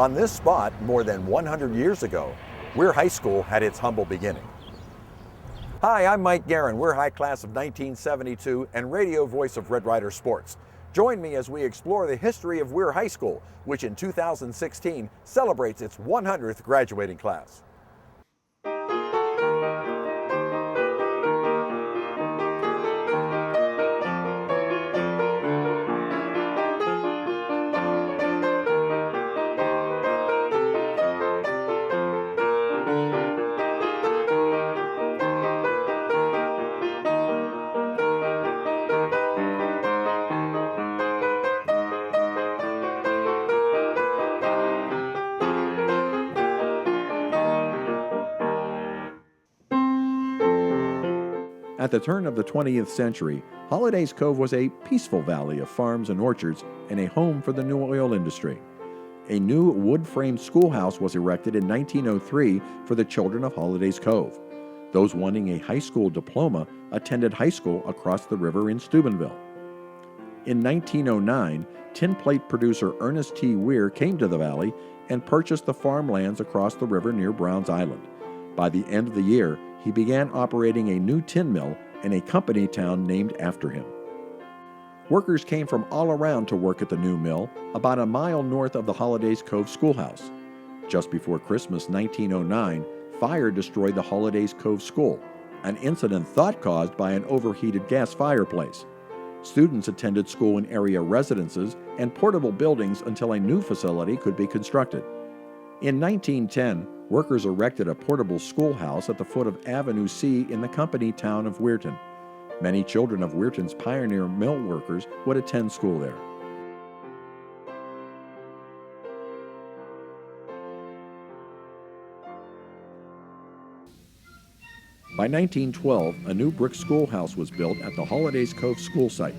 On this spot, more than 100 years ago, Weir High School had its humble beginning. Hi, I'm Mike Guerin, Weir High class of 1972 and radio voice of Red Ryder Sports. Join me as we explore the history of Weir High School, which in 2016 celebrates its 100th graduating class. At the turn of the 20th century, Holliday's Cove was a peaceful valley of farms and orchards and a home for the new oil industry. A new wood-framed schoolhouse was erected in 1903 for the children of Holliday's Cove. Those wanting a high school diploma attended high school across the river in Steubenville. In 1909, tin plate producer Ernest T. Weir came to the valley and purchased the farmlands across the river near Browns Island. By the end of the year, he began operating a new tin mill in a company town named after him. Workers came from all around to work at the new mill, about a mile north of the Holliday's Cove Schoolhouse. Just before Christmas 1909, fire destroyed the Holliday's Cove School, an incident thought caused by an overheated gas fireplace. Students attended school in area residences and portable buildings until a new facility could be constructed. In 1910, workers erected a portable schoolhouse at the foot of Avenue C in the company town of Weirton. Many children of Weirton's pioneer mill workers would attend school there. By 1912, a new brick schoolhouse was built at the Holliday's Cove school site.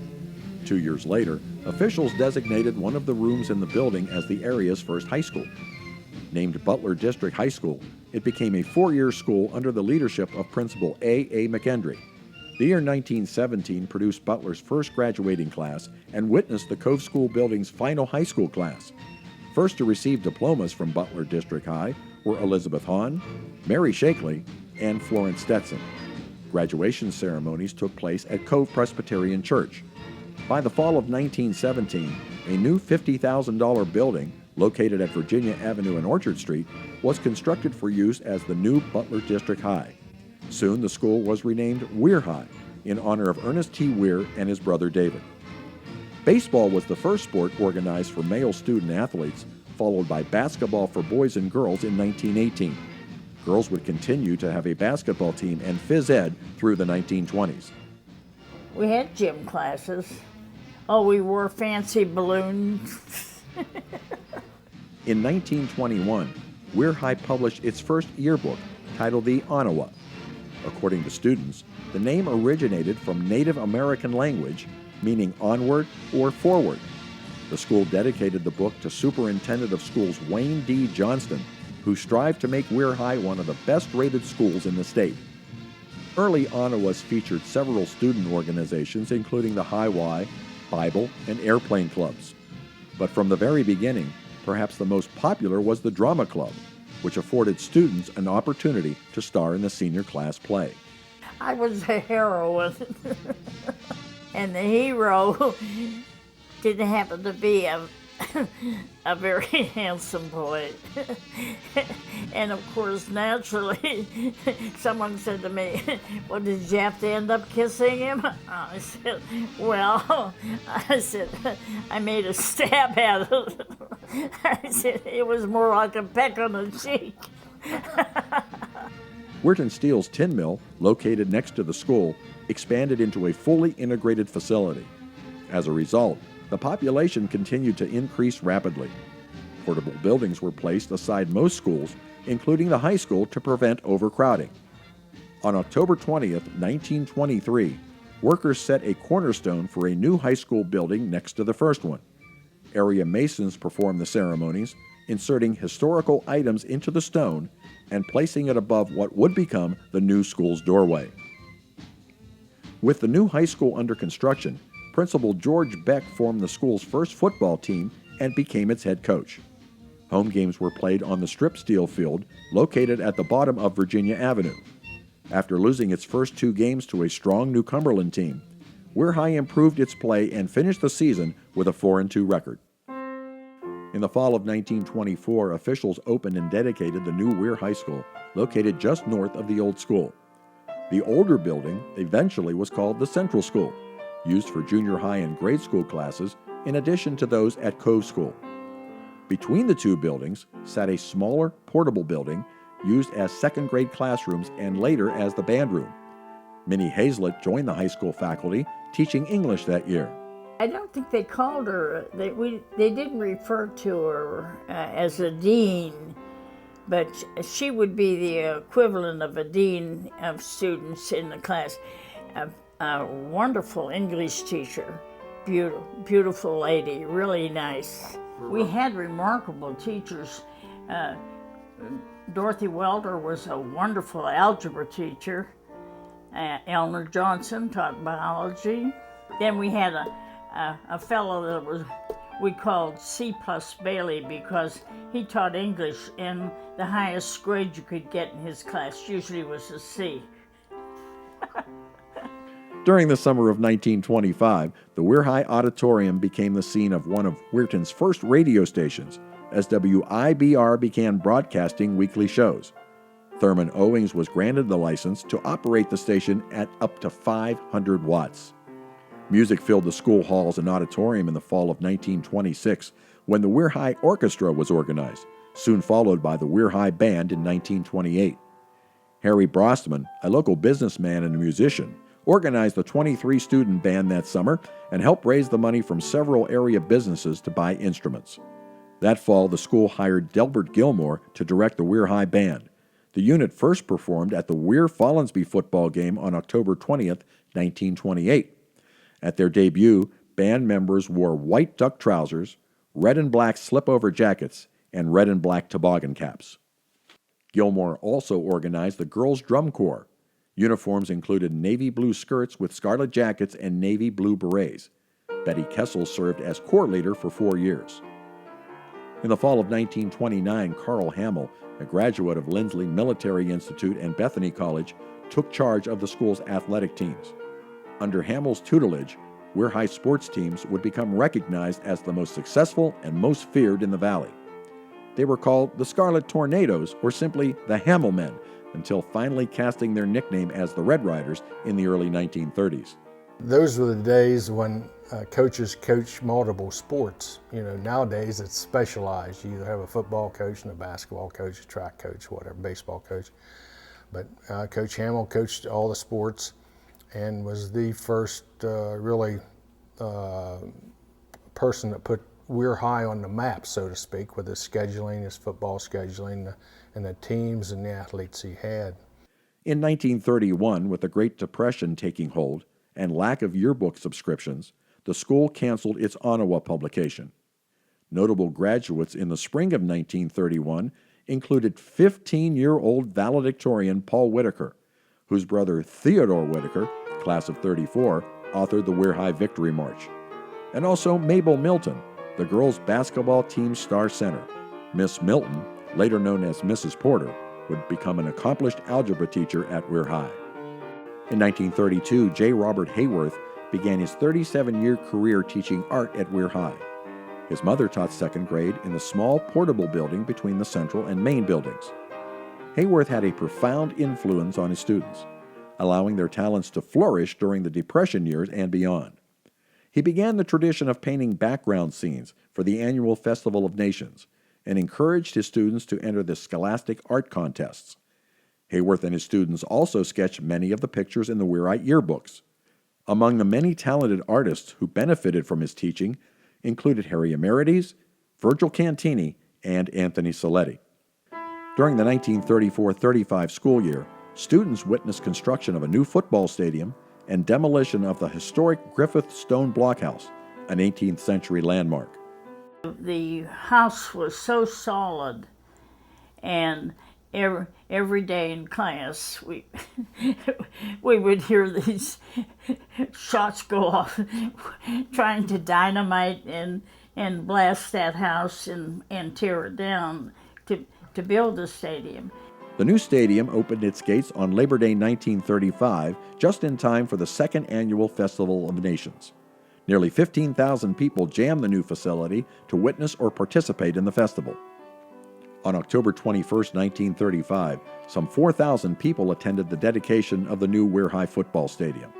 2 years later, officials designated one of the rooms in the building as the area's first high school. Named Butler District High School, it became a four-year school under the leadership of Principal A. McKendry. The year 1917 produced Butler's first graduating class and witnessed the Cove School building's final high school class. First to receive diplomas from Butler District High were Elizabeth Hahn, Mary Shakely, and Florence Stetson. Graduation ceremonies took place at Cove Presbyterian Church. By the fall of 1917, a new $50,000 building, located at Virginia Avenue and Orchard Street, was constructed for use as the new Butler District High. Soon the school was renamed Weir High in honor of Ernest T. Weir and his brother David. Baseball was the first sport organized for male student athletes, followed by basketball for boys and girls in 1918. Girls would continue to have a basketball team and phys ed through the 1920s. We had gym classes. Oh, we wore fancy balloons. In 1921, Weir High published its first yearbook, titled the Onawa. According to students, the name originated from Native American language, meaning onward or forward. The school dedicated the book to Superintendent of Schools Wayne D. Johnston, who strived to make Weir High one of the best-rated schools in the state. Early Onawas featured several student organizations, including the High Y, Bible, and Airplane clubs. But from the very beginning, perhaps the most popular was the Drama Club, which afforded students an opportunity to star in the senior class play. I was a heroine, and the hero didn't happen to be a very handsome boy. And of course, naturally, someone said to me, well, did you have to end up kissing him? I said, well, I made a stab at it. I said, it was more like a peck on the cheek. Weirton Steel's tin mill, located next to the school, expanded into a fully integrated facility. As a result, the population continued to increase rapidly. Portable buildings were placed aside most schools, including the high school, to prevent overcrowding. On October 20th, 1923, workers set a cornerstone for a new high school building next to the first one. Area masons performed the ceremonies, inserting historical items into the stone and placing it above what would become the new school's doorway. With the new high school under construction, Principal George Beck formed the school's first football team and became its head coach. Home games were played on the strip steel field located at the bottom of Virginia Avenue. After losing its first 2 games to a strong New Cumberland team, Weir High improved its play and finished the season with a 4-2 record. In the fall of 1924, officials opened and dedicated the new Weir High School, located just north of the old school. The older building eventually was called the Central School, used for junior high and grade school classes, in addition to those at Cove School. Between the 2 buildings sat a smaller, portable building used as second-grade classrooms and later as the band room. Minnie Hazlett joined the high school faculty, teaching English that year. I don't think they called her, they didn't refer to her as a dean, but she would be the equivalent of a dean of students in the class. A wonderful English teacher, beautiful lady, really nice. We had remarkable teachers. Dorothy Welder was a wonderful algebra teacher. Eleanor Johnson taught biology. Then we had a fellow that we called C+ Bailey because he taught English, and the highest grade you could get in his class usually was a C. During the summer of 1925, the Weir High Auditorium became the scene of one of Weirton's first radio stations, as WIBR began broadcasting weekly shows. Thurman Owings was granted the license to operate the station at up to 500 watts. Music filled the school halls and auditorium in the fall of 1926 when the Weir High Orchestra was organized, soon followed by the Weir High Band in 1928. Harry Brostman, a local businessman and a musician, organized the 23-student band that summer and helped raise the money from several area businesses to buy instruments. That fall, the school hired Delbert Gilmore to direct the Weir High Band. The unit first performed at the Weir Follinsby football game on October 20th, 1928. At their debut, band members wore white duck trousers, red and black slip-over jackets, and red and black toboggan caps. Gilmore also organized the girls' drum corps. Uniforms included navy blue skirts with scarlet jackets and navy blue berets. Betty Kessel served as corps leader for 4 years. In the fall of 1929, Carl Hamill, a graduate of Lindsley Military Institute and Bethany College, took charge of the school's athletic teams. Under Hamill's tutelage, Weir High sports teams would become recognized as the most successful and most feared in the valley. They were called the Scarlet Tornadoes, or simply the Hamill Men, until finally casting their nickname as the Red Riders in the early 1930s. Those were the days when coaches coached multiple sports. You know, nowadays it's specialized. You either have a football coach and a basketball coach, a track coach, whatever, baseball coach. But Coach Hamill coached all the sports and was the first person that put Weir High on the map, so to speak, with his scheduling, his football scheduling, and the teams and the athletes he had. In 1931, with the Great Depression taking hold and lack of yearbook subscriptions, the school canceled its Ottawa publication. Notable graduates in the spring of 1931 included 15-year-old valedictorian Paul Whitaker, whose brother Theodore Whitaker, class of 34, authored the Weir High Victory March, and also Mabel Milton, the girls' basketball team star center. Miss Milton, later known as Mrs. Porter, would become an accomplished algebra teacher at Weir High. In 1932, J. Robert Hayworth began his 37-year career teaching art at Weir High. His mother taught second grade in the small portable building between the central and main buildings. Hayworth had a profound influence on his students, allowing their talents to flourish during the Depression years and beyond. He began the tradition of painting background scenes for the annual Festival of Nations and encouraged his students to enter the scholastic art contests. Hayworth and his students also sketched many of the pictures in the Weirite yearbooks. Among the many talented artists who benefited from his teaching included Harry Emerides, Virgil Cantini, and Anthony Saletti. During the 1934-35 school year, students witnessed construction of a new football stadium and demolition of the historic Griffith Stone Blockhouse, an 18th century landmark. The house was so solid, and every day in class we would hear these shots go off trying to dynamite, and and blast that house and tear it down to build the stadium. The new stadium opened its gates on Labor Day 1935, just in time for the second annual Festival of Nations. Nearly 15,000 people jammed the new facility to witness or participate in the festival. On October 21, 1935, some 4,000 people attended the dedication of the new Weir High football stadium.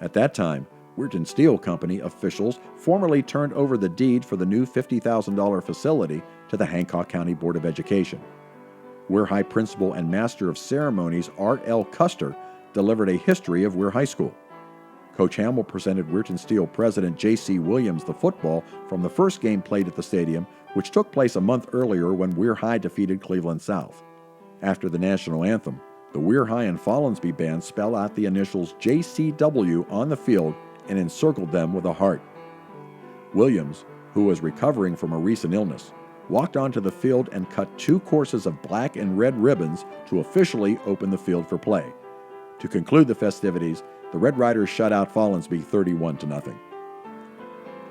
At that time, Weirton Steel Company officials formally turned over the deed for the new $50,000 facility to the Hancock County Board of Education. Weir High Principal and Master of Ceremonies Art L. Custer delivered a history of Weir High School. Coach Hamill presented Weirton Steel President J.C. Williams the football from the first game played at the stadium, which took place a month earlier when Weir High defeated Cleveland South. After the national anthem, the Weir High and Follinsby band spelled out the initials JCW on the field and encircled them with a heart. Williams, who was recovering from a recent illness, walked onto the field and cut 2 courses of black and red ribbons to officially open the field for play. To conclude the festivities, the Red Riders shut out Follinsby 31-0.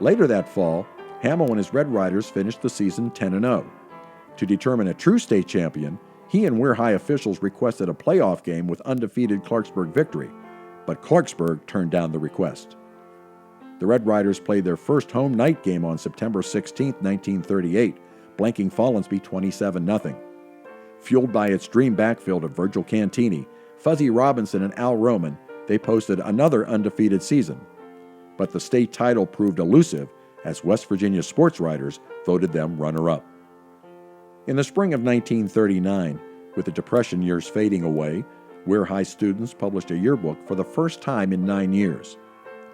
Later that fall, Hamill and his Red Riders finished the season 10-0. To determine a true state champion, he and Weir High officials requested a playoff game with undefeated Clarksburg Victory, but Clarksburg turned down the request. The Red Riders played their first home night game on September 16, 1938, blanking Follinsby 27-0. Fueled by its dream backfield of Virgil Cantini, Fuzzy Robinson, and Al Roman, they posted another undefeated season. But the state title proved elusive as West Virginia sports writers voted them runner-up. In the spring of 1939, with the Depression years fading away, Weir High students published a yearbook for the first time in 9 years.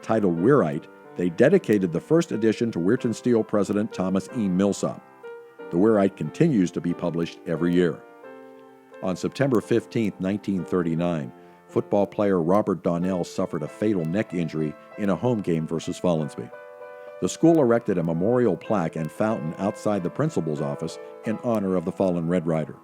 Titled Weirite, they dedicated the first edition to Weirton Steel President Thomas E. Millsop. The Weirite continues to be published every year. On September 15, 1939, football player Robert Donnell suffered a fatal neck injury in a home game versus Follinsby. The school erected a memorial plaque and fountain outside the principal's office in honor of the fallen Red Rider.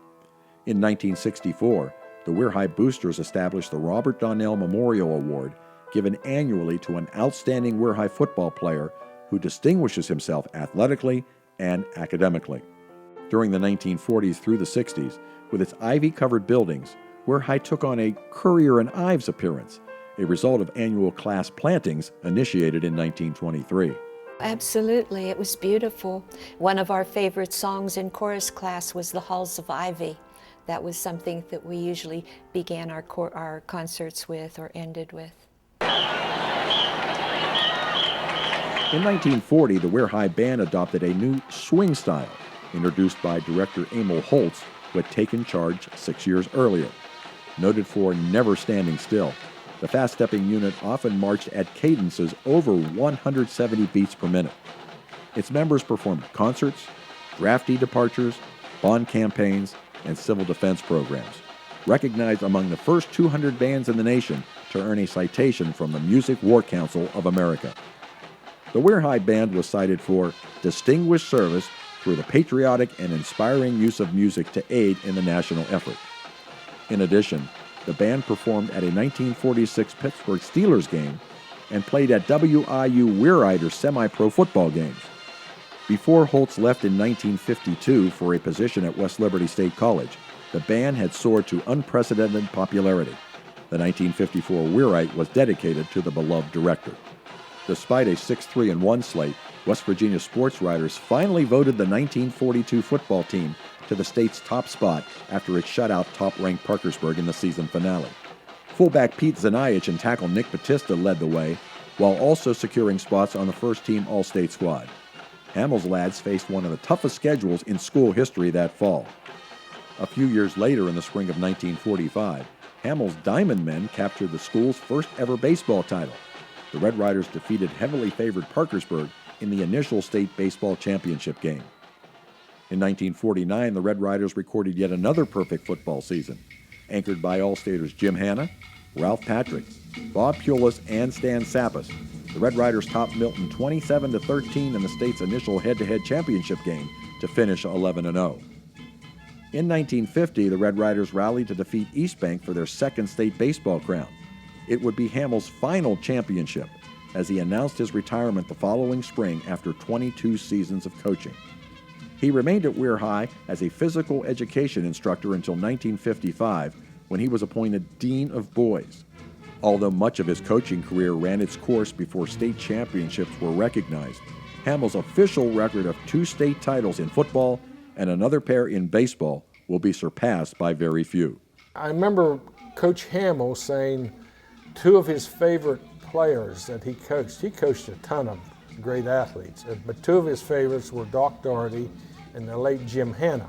In 1964, the Weir High Boosters established the Robert Donnell Memorial Award, given annually to an outstanding Weir High football player who distinguishes himself athletically and academically. During the 1940s through the 60s, with its ivy-covered buildings, Weir High took on a Currier and Ives appearance, a result of annual class plantings initiated in 1923. Absolutely, it was beautiful. One of our favorite songs in chorus class was The Halls of Ivy. That was something that we usually began our concerts with or ended with. In 1940, the Weir High Band adopted a new swing style, introduced by director Emil Holtz, who had taken charge 6 years earlier. Noted for never standing still, the fast-stepping unit often marched at cadences over 170 beats per minute. Its members performed concerts, draftee departures, bond campaigns, and civil defense programs, recognized among the first 200 bands in the nation to earn a citation from the Music War Council of America. The Weir High Band was cited for distinguished service through the patriotic and inspiring use of music to aid in the national effort. In addition, the band performed at a 1946 Pittsburgh Steelers game and played at WIU Weiriter semi-pro football games. Before Holtz left in 1952 for a position at West Liberty State College, the band had soared to unprecedented popularity. The 1954 Weirite was dedicated to the beloved director. Despite a 6-3-1 slate, West Virginia sports writers finally voted the 1942 football team to the state's top spot after it shut out top-ranked Parkersburg in the season finale. Fullback Pete Zaniach and tackle Nick Batista led the way, while also securing spots on the first-team All-State squad. Hamill's lads faced one of the toughest schedules in school history that fall. A few years later, in the spring of 1945, Hamill's Diamond Men captured the school's first-ever baseball title. The Red Riders defeated heavily favored Parkersburg in the initial state baseball championship game. In 1949, the Red Riders recorded yet another perfect football season, anchored by All-Staters Jim Hanna, Ralph Patrick, Bob Pulis, and Stan Sappas. The Red Riders topped Milton 27-13 in the state's initial head-to-head championship game to finish 11-0. In 1950, the Red Riders rallied to defeat East Bank for their second state baseball crown. It would be Hamill's final championship, as he announced his retirement the following spring after 22 seasons of coaching. He remained at Weir High as a physical education instructor until 1955, when he was appointed Dean of Boys. Although much of his coaching career ran its course before state championships were recognized, Hamill's official record of 2 state titles in football and another pair in baseball will be surpassed by very few. I remember Coach Hamill saying 2 of his favorite players that he coached a ton of great athletes, but 2 of his favorites were Doc Doherty and the late Jim Hanna.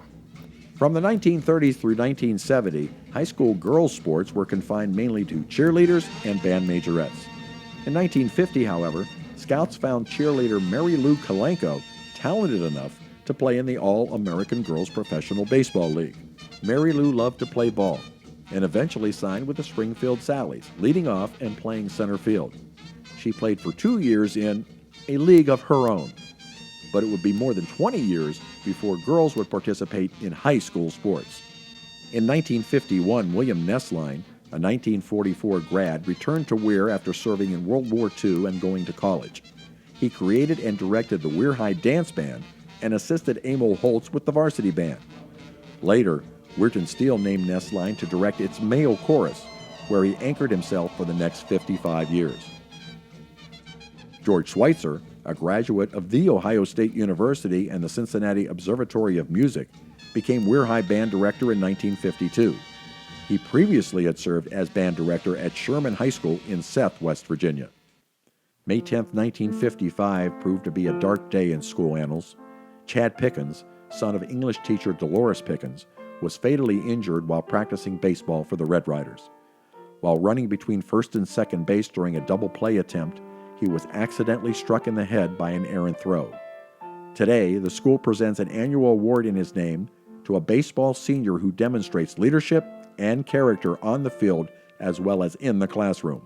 From the 1930s through 1970, high school girls' sports were confined mainly to cheerleaders and band majorettes. In 1950, however, scouts found cheerleader Mary Lou Kalenko talented enough to play in the All-American Girls Professional Baseball League. Mary Lou loved to play ball and eventually signed with the Springfield Sallies, leading off and playing center field. She played for 2 years in a league of her own, but it would be more than 20 years before girls would participate in high school sports. In 1951, William Nessline, a 1944 grad, returned to Weir after serving in World War II and going to college. He created and directed the Weir High Dance Band and assisted Emil Holtz with the varsity band. Later, Weirton Steele named Nessline to direct its male chorus, where he anchored himself for the next 55 years. George Schweitzer, a graduate of The Ohio State University and the Cincinnati Observatory of Music, became Weir High Band Director in 1952. He previously had served as band director at Sherman High School in Seth, West Virginia. May 10, 1955 proved to be a dark day in school annals. Chad Pickens, son of English teacher Dolores Pickens, was fatally injured while practicing baseball for the Red Riders. While running between first and second base during a double play attempt, he was accidentally struck in the head by an errant throw. Today, the school presents an annual award in his name to a baseball senior who demonstrates leadership and character on the field as well as in the classroom.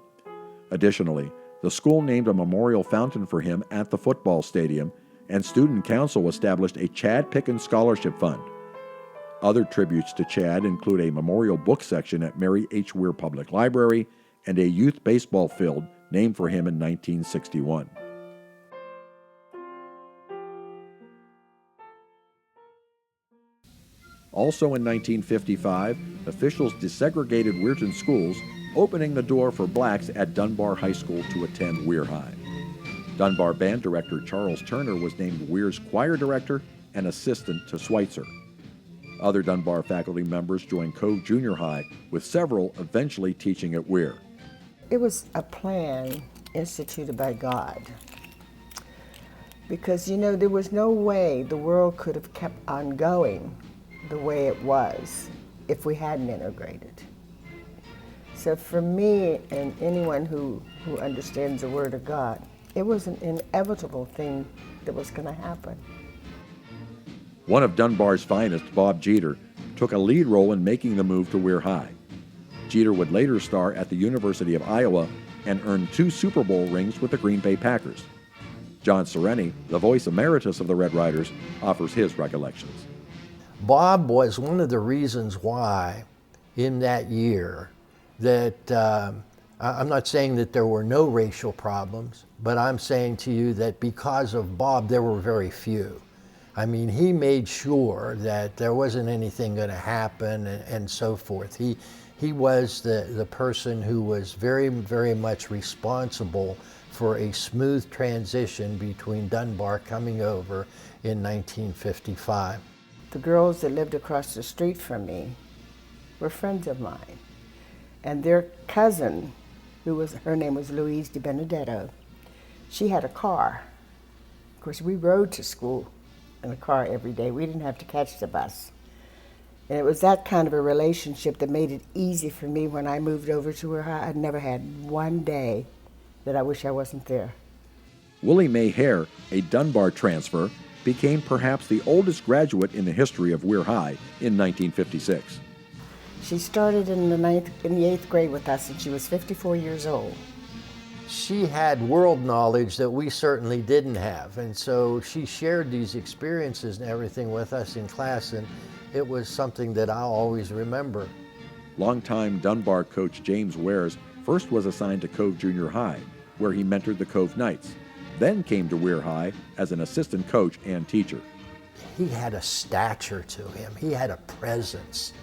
Additionally, the school named a memorial fountain for him at the football stadium, and Student Council established a Chad Pickens Scholarship Fund. Other tributes to Chad include a memorial book section at Mary H. Weir Public Library and a youth baseball field named for him in 1961. Also in 1955, officials desegregated Weirton schools, opening the door for blacks at Dunbar High School to attend Weir High. Dunbar band director Charles Turner was named Weir's choir director and assistant to Schweitzer. Other Dunbar faculty members joined Cove Junior High, with several eventually teaching at Weir. It was a plan instituted by God, because there was no way the world could have kept on going the way it was if we hadn't integrated. So for me and anyone who understands the Word of God, it was an inevitable thing that was going to happen. One of Dunbar's finest, Bob Jeter, took a lead role in making the move to Weir High. Jeter would later star at the University of Iowa and earn 2 Super Bowl rings with the Green Bay Packers. John Sorrenti, the voice emeritus of the Red Riders, offers his recollections. Bob was one of the reasons why in that year that I'm not saying that there were no racial problems, but I'm saying to you that because of Bob, there were very few. I mean, he made sure that there wasn't anything going to happen and so forth. He was the person who was very, very much responsible for a smooth transition between Dunbar coming over in 1955. The girls that lived across the street from me were friends of mine. And their cousin, her name was Louise Di Benedetto, she had a car. Of course, we rode to school in a car every day. We didn't have to catch the bus. And it was that kind of a relationship that made it easy for me when I moved over to Weir High. I'd never had one day that I wish I wasn't there. Willie Mae Hare, a Dunbar transfer, became perhaps the oldest graduate in the history of Weir High in 1956. She started in the 8th grade with us, and she was 54 years old. She had world knowledge that we certainly didn't have, and so she shared these experiences and everything with us in class, and it was something that I'll always remember. Longtime Dunbar coach James Wares first was assigned to Cove Junior High, where he mentored the Cove Knights, then came to Weir High as an assistant coach and teacher. He had a stature to him. He had a presence.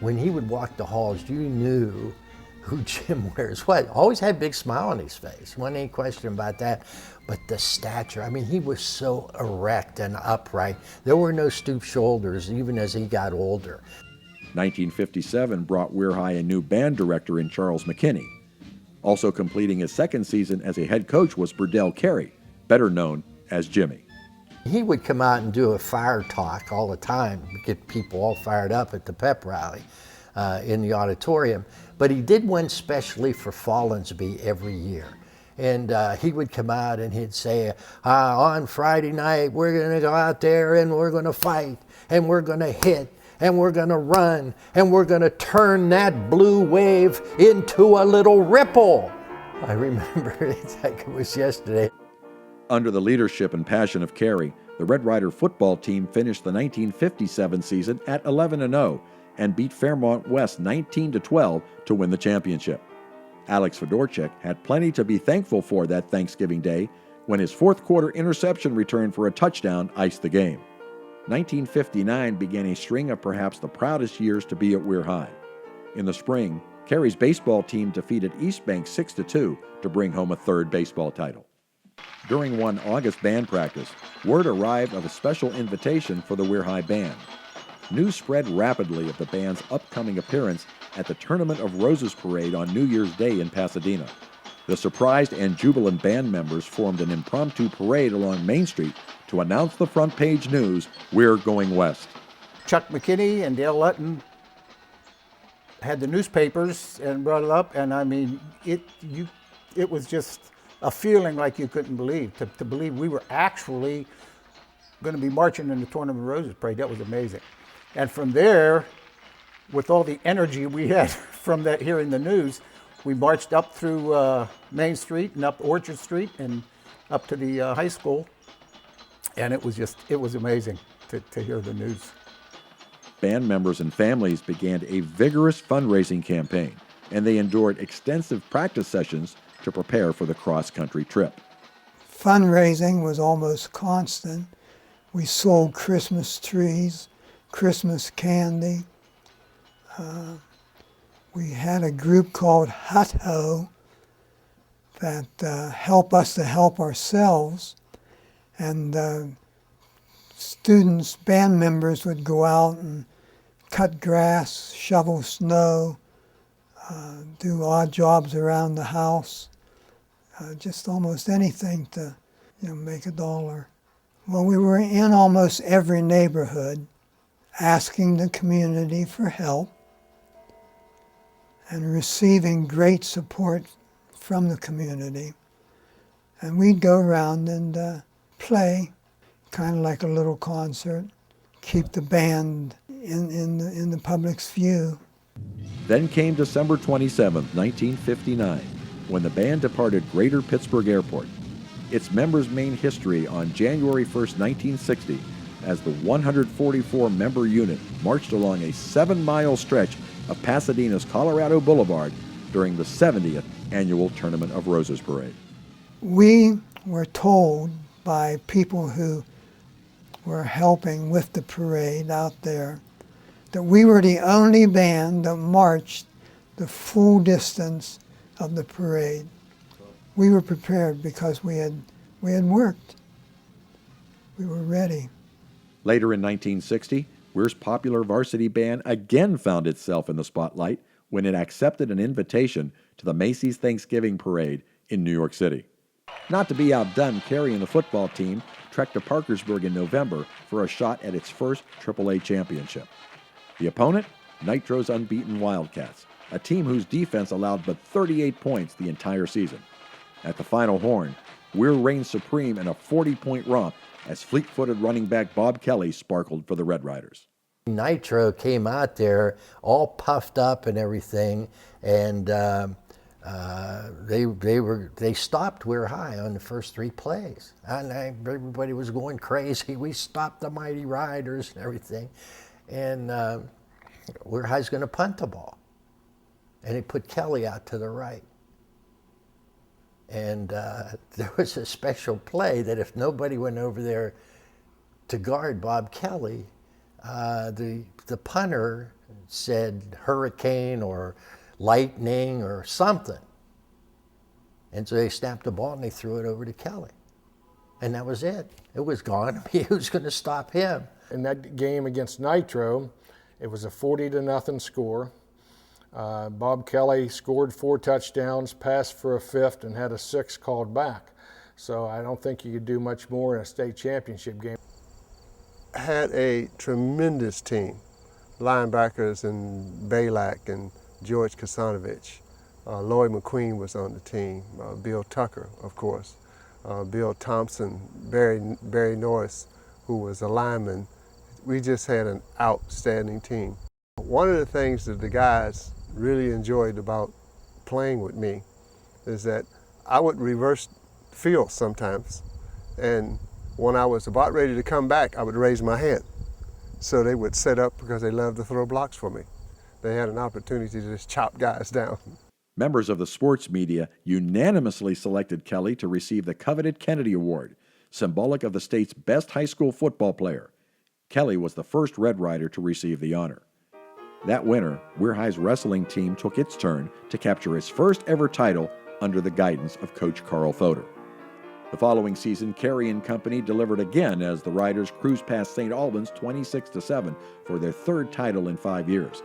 When he would walk the halls, you knew who Jim Weir's was. Always had a big smile on his face. Wasn't any question about that. But the stature, I mean, he was so erect and upright. There were no stooped shoulders, even as he got older. 1957 brought Weir High a new band director in Charles McKinney. Also completing his second season as a head coach was Burdell Carey, better known as Jimmy. He would come out and do a fire talk all the time, get people all fired up at the pep rally in the auditorium. But he did one specially for Fallensby every year. And he would come out and he'd say, on Friday night, we're going to go out there and we're going to fight and we're going to hit and we're going to run and we're going to turn that blue wave into a little ripple. I remember it like it was yesterday. Under the leadership and passion of Carey, the Red Rider football team finished the 1957 season at 11-0 and beat Fairmont West 19-12 to win the championship. Alex Fedorchuk had plenty to be thankful for that Thanksgiving Day when his fourth quarter interception return for a touchdown iced the game. 1959 began a string of perhaps the proudest years to be at Weir High. In the spring, Carey's baseball team defeated East Bank 6-2 to bring home a third baseball title. During one August band practice, word arrived of a special invitation for the Weir High Band. News spread rapidly of the band's upcoming appearance at the Tournament of Roses parade on New Year's Day in Pasadena. The surprised and jubilant band members formed an impromptu parade along Main Street to announce the front page news, "We're going west." Chuck McKinney and Dale Lutton had the newspapers and brought it up, and I mean, it was just a feeling like you couldn't believe, to believe we were actually going to be marching in the Tournament of Roses parade. That was amazing. And from there, with all the energy we had from that hearing the news, we marched up through Main Street and up Orchard Street and up to the high school. And it was amazing to hear the news. Band members and families began a vigorous fundraising campaign, and they endured extensive practice sessions to prepare for the cross-country trip. Fundraising was almost constant. We sold Christmas trees, Christmas candy. We had a group called Hut Ho that helped us to help ourselves. And students, band members would go out and cut grass, shovel snow, do odd jobs around the house, just almost anything to make a dollar. Well, we were in almost every neighborhood asking the community for help and receiving great support from the community. And we'd go around and play, kind of like a little concert, keep the band in the public's view. Then came December 27, 1959, when the band departed Greater Pittsburgh Airport. Its members' main history on January 1, 1960, as the 144-member unit marched along a 7-mile stretch of Pasadena's Colorado Boulevard during the 70th Annual Tournament of Roses Parade. We were told by people who were helping with the parade out there that we were the only band that marched the full distance of the parade. We were prepared because we had worked. We were ready. Later in 1960, Weir's popular varsity band again found itself in the spotlight when it accepted an invitation to the Macy's Thanksgiving Parade in New York City. Not to be outdone, Carey and the football team trekked to Parkersburg in November for a shot at its first AAA championship. The opponent? Nitro's unbeaten Wildcats, a team whose defense allowed but 38 points the entire season. At the final horn, Weir reigned supreme in a 40-point romp as fleet-footed running back Bob Kelley sparkled for the Red Riders. Nitro came out there all puffed up and everything, and they stopped Weir High on the first 3 plays. And everybody was going crazy. We stopped the Mighty Riders and everything. And Weir High's going to punt the ball. And he put Kelley out to the right. And there was a special play that if nobody went over there to guard Bob Kelley, the punter said hurricane or lightning or something. And so they snapped the ball and they threw it over to Kelley. And that was it. It was gone. Who's going to stop him? In that game against Nitro, it was a 40-0 score. Bob Kelley scored 4 touchdowns, passed for a 5th, and had a 6 called back. So I don't think you could do much more in a state championship game. Had a tremendous team. Linebackers and Balak and George Kasanovich. Lloyd McQueen was on the team. Bill Tucker, of course. Bill Thompson, Barry Norris, who was a lineman. We just had an outstanding team. One of the things that the guys really enjoyed about playing with me is that I would reverse field sometimes. And when I was about ready to come back, I would raise my hand. So they would set up because they loved to throw blocks for me. They had an opportunity to just chop guys down. Members of the sports media unanimously selected Kelley to receive the coveted Kennedy Award, symbolic of the state's best high school football player. Kelley was the first Red Rider to receive the honor. That winter, Weir High's wrestling team took its turn to capture its first ever title under the guidance of Coach Carl Fodor. The following season, Carey and company delivered again as the Riders cruised past St. Albans 26-7 for their 3rd title in 5 years.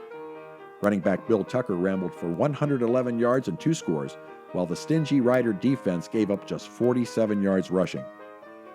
Running back Bill Tucker rambled for 111 yards and 2 scores, while the stingy Rider defense gave up just 47 yards rushing.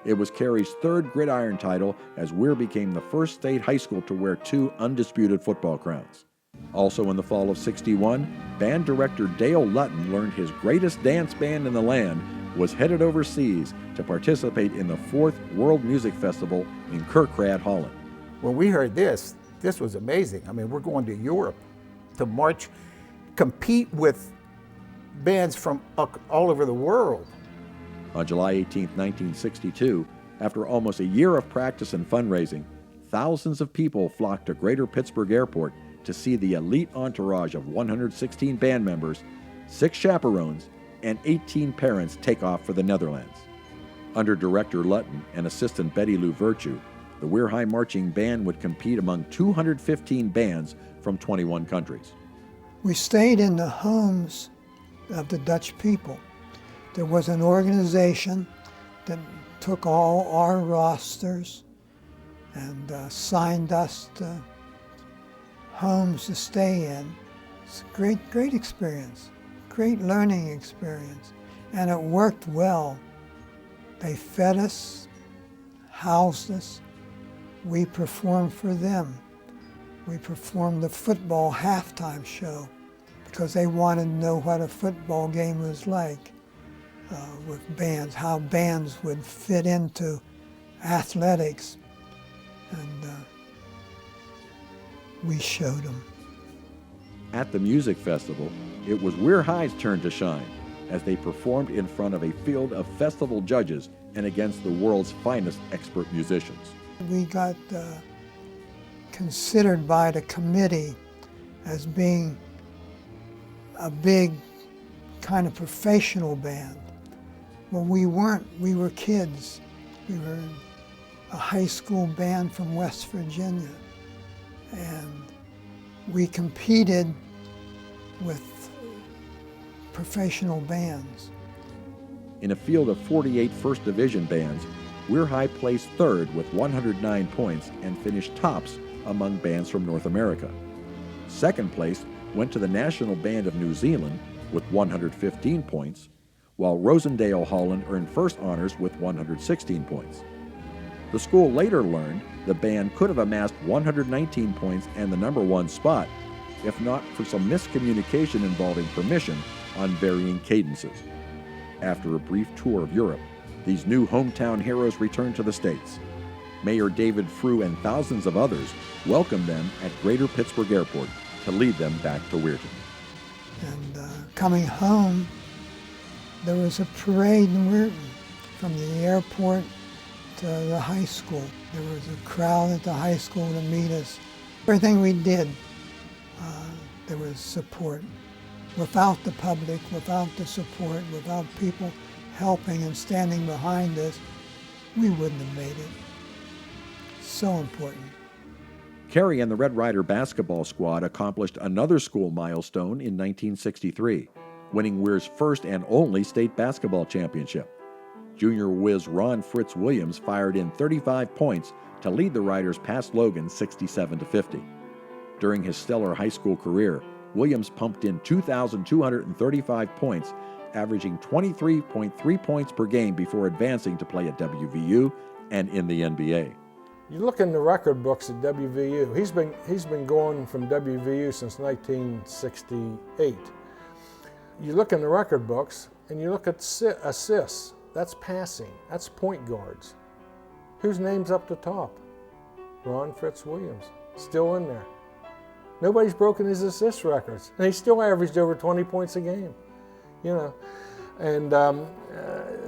It was Carey's 3rd gridiron title as Weir became the first state high school to wear 2 undisputed football crowns. Also in the fall of '61, band director Dale Lutton learned his greatest dance band in the land was headed overseas to participate in the 4th World Music Festival in Kerkrade, Holland. When we heard this was amazing. I mean, we're going to Europe to march, compete with bands from all over the world. On July 18, 1962, after almost a year of practice and fundraising, thousands of people flocked to Greater Pittsburgh Airport to see the elite entourage of 116 band members, 6 chaperones, and 18 parents take off for the Netherlands. Under director Lutton and assistant Betty Lou Virtue, the Weir High Marching Band would compete among 215 bands from 21 countries. We stayed in the homes of the Dutch people. There was an organization that took all our rosters and signed us to homes to stay in. It's a great experience, great learning experience, and it worked well. They fed us, housed us. We performed for them. We performed the football halftime show because they wanted to know what a football game was like with bands, how bands would fit into athletics, and we showed them. At the music festival, it was Weir High's turn to shine as they performed in front of a field of festival judges and against the world's finest expert musicians. We got considered by the committee as being a big kind of professional band. Well, we weren't. We were kids. We were a high school band from West Virginia, and we competed with professional bands. In a field of 48 First Division bands, Weir High placed 3rd with 109 points and finished tops among bands from North America. 2nd place went to the National Band of New Zealand with 115 points, while Rosendale, Holland earned first honors with 116 points. The school later learned the band could have amassed 119 points and the #1 spot if not for some miscommunication involving permission on varying cadences. After a brief tour of Europe, these new hometown heroes returned to the States. Mayor David Frew and thousands of others welcomed them at Greater Pittsburgh Airport to lead them back to Weirton. And coming home, there was a parade in Weirton from the airport to the high school. There was a crowd at the high school to meet us. Everything we did, there was support. without the public, without the support, without people helping and standing behind us, we wouldn't have made it. So important. Kelley and the Red Ryder basketball squad accomplished another school milestone in 1963, winning Weir's first and only state basketball championship. Junior whiz Ron Fritz Williams fired in 35 points to lead the Riders past Logan 67-50. During his stellar high school career, Williams pumped in 2,235 points, averaging 23.3 points per game before advancing to play at WVU and in the NBA. You look in the record books at WVU. He's been going from WVU since 1968. You look in the record books and you look at assists. That's passing. That's point guards. Whose name's up the top? Ron Fritz Williams, still in there. Nobody's broken his assist records, and he still averaged over 20 points a game. You know, and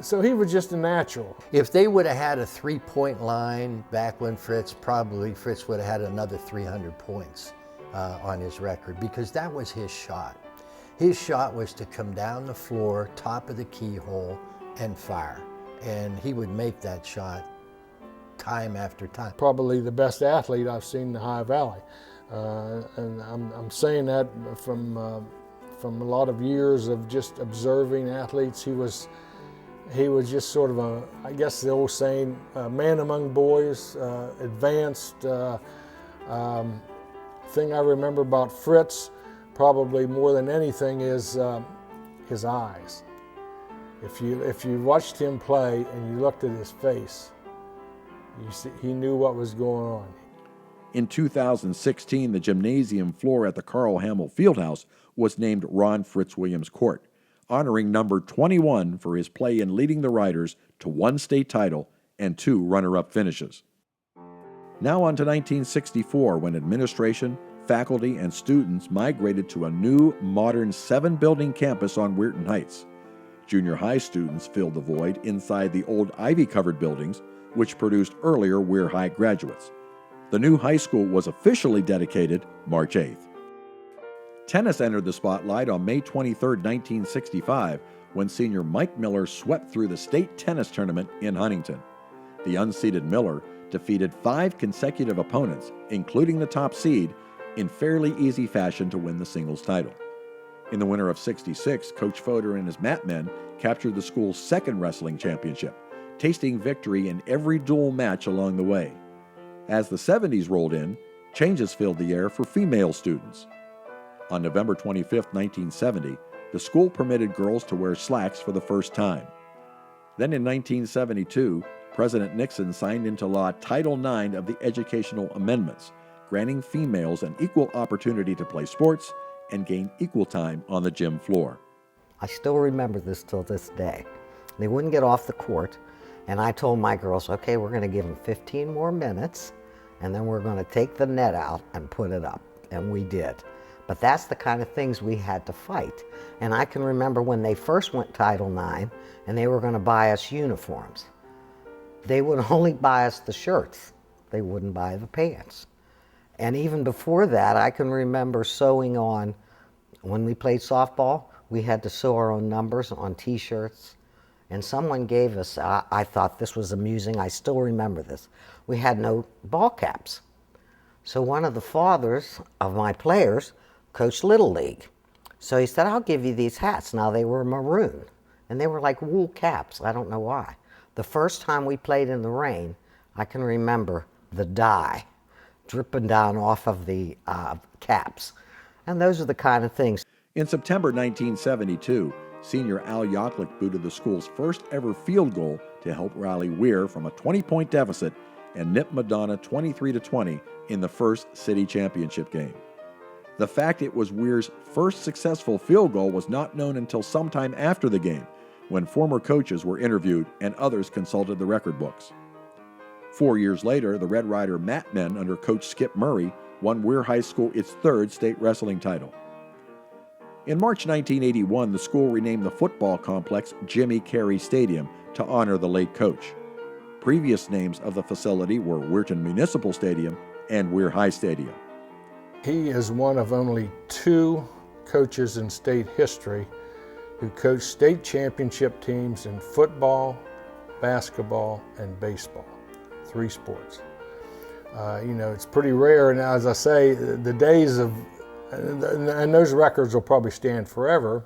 so he was just a natural. If they would have had a three-point line back when probably Fritz would have had another 300 points on his record, because that was his shot. His shot was to come down the floor, top of the keyhole, and fire. And he would make that shot time after time. Probably the best athlete I've seen in the High Valley. And I'm saying that from a lot of years of just observing athletes. He was just sort of I guess the old saying, man among boys, advanced. Thing I remember about Fritz, probably more than anything, is his eyes. If you watched him play and you looked at his face, you see, he knew what was going on. In 2016, the gymnasium floor at the Carl Hamill Fieldhouse was named Ron Fritz Williams Court, honoring number 21 for his play in leading the Riders to 1 state title and 2 runner-up finishes. Now on to 1964, when administration, faculty, and students migrated to a new, modern 7-building campus on Weirton Heights. Junior high students filled the void inside the old ivy-covered buildings, which produced earlier Weir High graduates. The new high school was officially dedicated March 8th. Tennis entered the spotlight on May 23, 1965, when senior Mike Miller swept through the state tennis tournament in Huntington. The unseeded Miller defeated 5 consecutive opponents, including the top seed, in fairly easy fashion to win the singles title. In the winter of '66, Coach Fodor and his Mat Men captured the school's 2nd wrestling championship, tasting victory in every dual match along the way. As the '70s rolled in, changes filled the air for female students. On November 25, 1970, the school permitted girls to wear slacks for the first time. Then in 1972, President Nixon signed into law Title IX of the Educational Amendments, granting females an equal opportunity to play sports and gain equal time on the gym floor. I still remember this till this day. They wouldn't get off the court, and I told my girls, okay, we're going to give them 15 more minutes, and then we're going to take the net out and put it up, and we did. But that's the kind of things we had to fight. And I can remember when they first went Title IX, and they were going to buy us uniforms. They would only buy us the shirts. They wouldn't buy the pants. And even before that, I can remember sewing on, when we played softball, we had to sew our own numbers on t-shirts. And someone gave us, I thought this was amusing, I still remember this. We had no ball caps. So one of the fathers of my players coached Little League. So he said, I'll give you these hats. Now they were maroon, and they were like wool caps, I don't know why. The first time we played in the rain, I can remember the dye dripping down off of the caps. And those are the kind of things. In September 1972, senior Al Yoklik booted the school's first ever field goal to help rally Weir from a 20-point deficit and nip Madonna 23-20 in the first city championship game. The fact it was Weir's first successful field goal was not known until sometime after the game, when former coaches were interviewed and others consulted the record books. 4 years later, the Red Ryder Mat Men under Coach Skip Murray won Weir High School its 3rd state wrestling title. In March 1981, the school renamed the football complex Jimmy Carey Stadium to honor the late coach. Previous names of the facility were Weirton Municipal Stadium and Weir High Stadium. He is one of only 2 coaches in state history who coached state championship teams in football, basketball, and baseball, 3 sports. You know, it's pretty rare, and as I say, the days of, and those records will probably stand forever,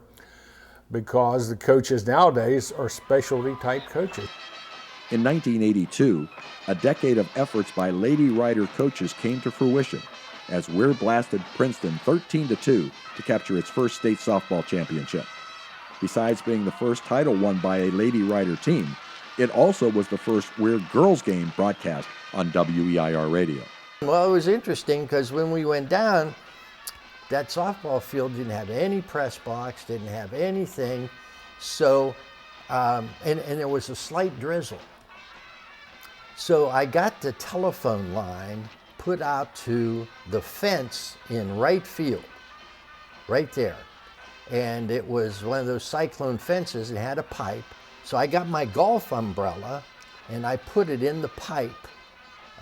because the coaches nowadays are specialty type coaches. In 1982, a decade of efforts by Lady Rider coaches came to fruition as Weir blasted Princeton 13-2 to capture its first state softball championship. Besides being the first title won by a Lady Rider team, it also was the first Weir girls game broadcast on WEIR radio. Well, it was interesting because when we went down, that softball field didn't have any press box, didn't have anything, so, and there was a slight drizzle. So I got the telephone line put out to the fence in right field, right there. And it was one of those cyclone fences, it had a pipe. So I got my golf umbrella and I put it in the pipe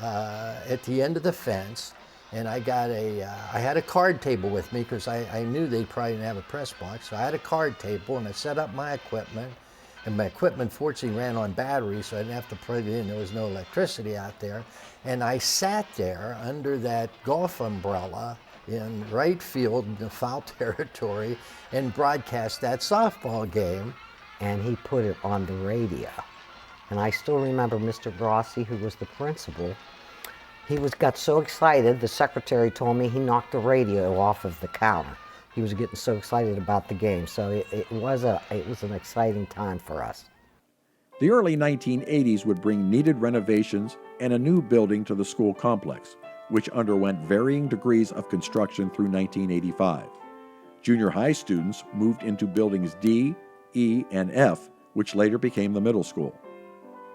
at the end of the fence. And I got I had a card table with me because I knew they probably didn't have a press box. So I had a card table and I set up my equipment. And my equipment fortunately ran on batteries, so I didn't have to plug it in. There was no electricity out there. And I sat there under that golf umbrella in right field in the foul territory and broadcast that softball game. And he put it on the radio. And I still remember Mr. Grossi, who was the principal. He got so excited, the secretary told me he knocked the radio off of the counter. He was getting so excited about the game, so it was an exciting time for us. The early 1980s would bring needed renovations and a new building to the school complex, which underwent varying degrees of construction through 1985. Junior high students moved into buildings D, E, and F, which later became the middle school.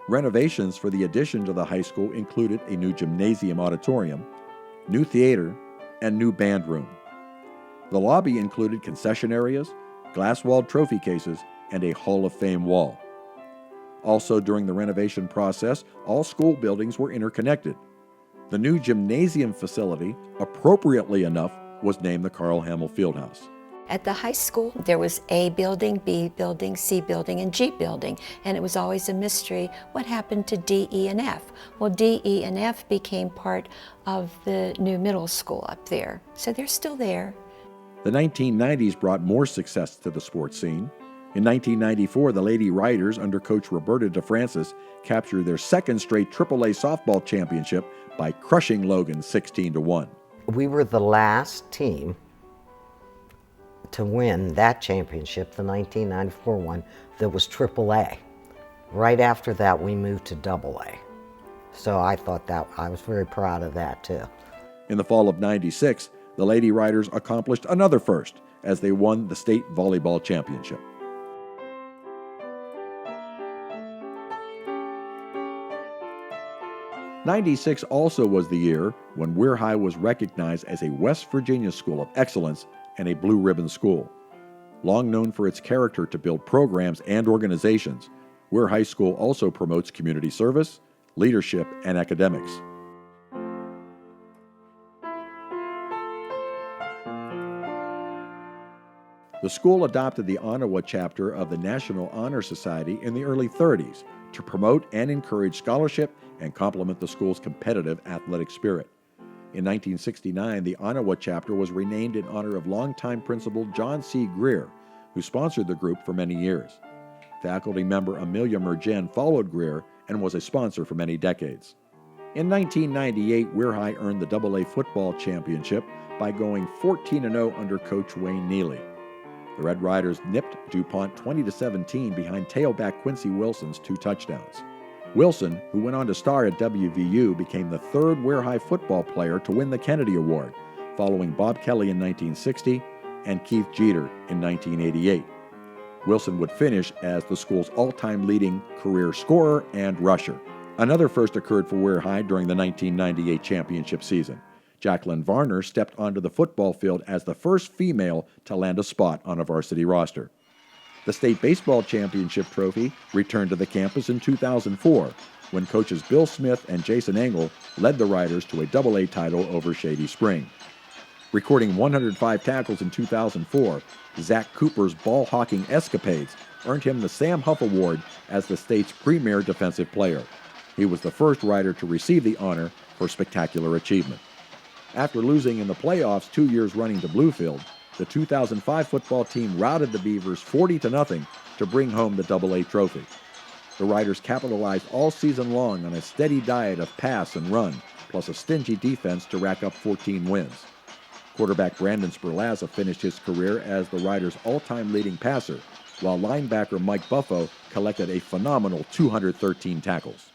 Renovations for the addition to the high school included a new gymnasium auditorium, new theater, and new band room. The lobby included concession areas, glass-walled trophy cases, and a Hall of Fame wall. Also during the renovation process, all school buildings were interconnected. The new gymnasium facility, appropriately enough, was named the Carl Hamill Fieldhouse. At the high school, there was A building, B building, C building, and G building, and it was always a mystery what happened to D, E, and F. Well, D, E, and F became part of the new middle school up there, so they're still there. The 1990s brought more success to the sports scene. In 1994, the Lady Riders, under coach Roberta DeFrancis, captured their second straight AAA softball championship by crushing Logan 16-1. We were the last team to win that championship, the 1994 one, that was AAA. Right after that, we moved to AA. So I thought that, I was very proud of that too. In the fall of '96, the Lady Riders accomplished another first as they won the state volleyball championship. '96 also was the year when Weir High was recognized as a West Virginia School of Excellence and a Blue Ribbon School. Long known for its character to build programs and organizations, Weir High School also promotes community service, leadership, and academics. The school adopted the Ottawa chapter of the National Honor Society in the early 30s to promote and encourage scholarship and complement the school's competitive athletic spirit. In 1969, the Ottawa chapter was renamed in honor of longtime principal John C. Greer, who sponsored the group for many years. Faculty member Amelia Mergen followed Greer and was a sponsor for many decades. In 1998, Weir High earned the AA football championship by going 14-0 under coach Wayne Neely. The Red Riders nipped DuPont 20-17 behind tailback Quincy Wilson's 2 touchdowns. Wilson, who went on to star at WVU, became the third Weir High football player to win the Kennedy Award, following Bob Kelley in 1960 and Keith Jeter in 1988. Wilson would finish as the school's all-time leading career scorer and rusher. Another first occurred for Weir High during the 1998 championship season. Jacqueline Varner stepped onto the football field as the first female to land a spot on a varsity roster. The state baseball championship trophy returned to the campus in 2004, when coaches Bill Smith and Jason Engel led the Riders to a AA title over Shady Spring. Recording 105 tackles in 2004, Zach Cooper's ball-hawking escapades earned him the Sam Huff Award as the state's premier defensive player. He was the first Rider to receive the honor for spectacular achievement. After losing in the playoffs 2 years running to Bluefield, the 2005 football team routed the Beavers 40-0 to bring home the AA trophy. The Riders capitalized all season long on a steady diet of pass and run, plus a stingy defense to rack up 14 wins. Quarterback Brandon Sperlazza finished his career as the Riders' all-time leading passer, while linebacker Mike Buffo collected a phenomenal 213 tackles.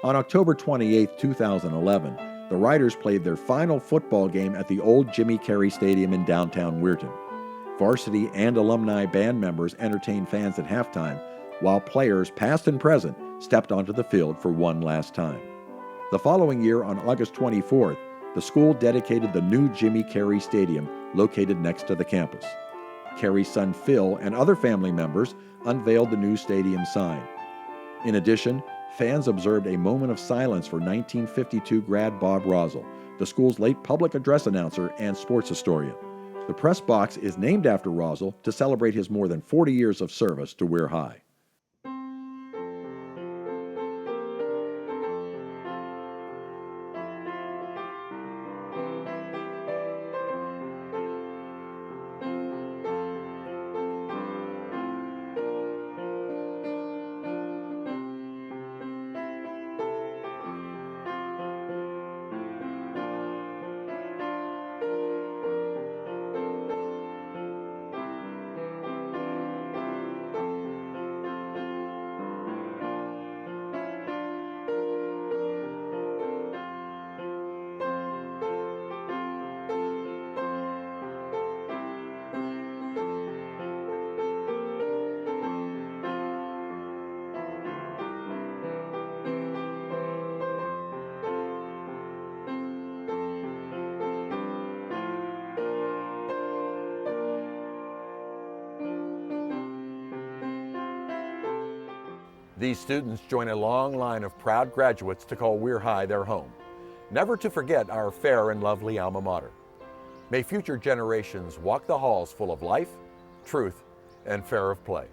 On October 28, 2011, the Riders played their final football game at the old Jimmy Carey Stadium in downtown Weirton. Varsity and alumni band members entertained fans at halftime, while players, past and present, stepped onto the field for one last time. The following year, on August 24th, the school dedicated the new Jimmy Carey Stadium located next to the campus. Carey's son Phil and other family members unveiled the new stadium sign. In addition, fans observed a moment of silence for 1952 grad Bob Rosell, the school's late public address announcer and sports historian. The press box is named after Rosell to celebrate his more than 40 years of service to Weir High. These students join a long line of proud graduates to call Weir High their home, never to forget our fair and lovely alma mater. May future generations walk the halls full of life, truth, and fair of play.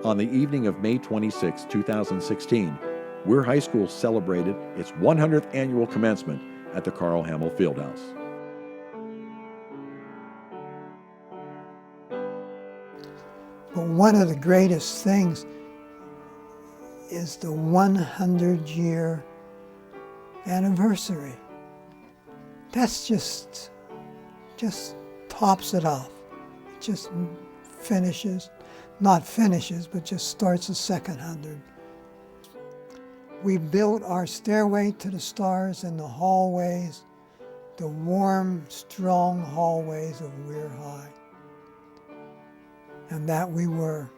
On the evening of May 26, 2016, Weir High School celebrated its 100th annual commencement at the Carl Hamill Fieldhouse. But one of the greatest things is the 100-year anniversary. That's just tops it off. It just finishes, not finishes, but just starts the second 100. We built our stairway to the stars and the hallways, the warm, strong hallways of Weir High. And that we were.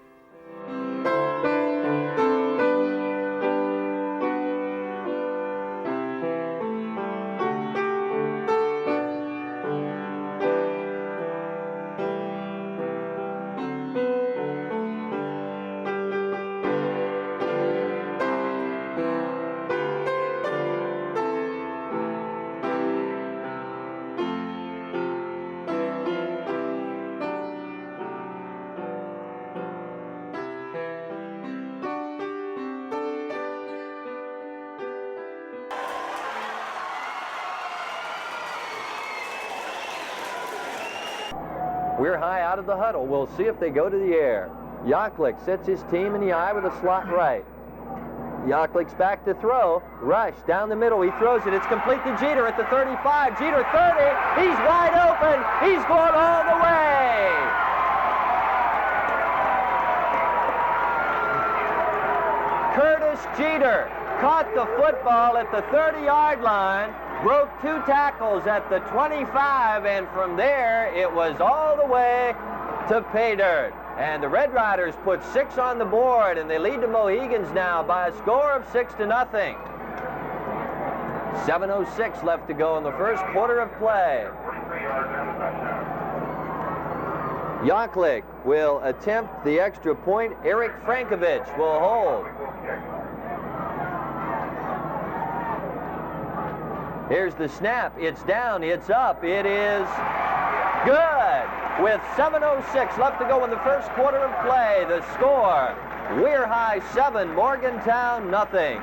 Weir High out of the huddle. We'll see if they go to the air. Yaklik sets his team in the eye with a slot right. Yaklik's back to throw. Rush down the middle. He throws it. It's complete to Jeter at the 35. Jeter 30. He's wide open. He's going all the way. Curtis Jeter caught the football at the 30-yard line. Broke 2 tackles at the 25, and from there it was all the way to pay dirt. And the Red Riders put 6 on the board, and they lead the Mohegans now by a score of 6-0. 7:06 left to go in the first quarter of play. Yaklik will attempt the extra point. Eric Frankovich will hold. Here's the snap. It's down. It's up. It is good. With 7:06 left to go in the first quarter of play, the score, Weir High 7, Morgantown nothing.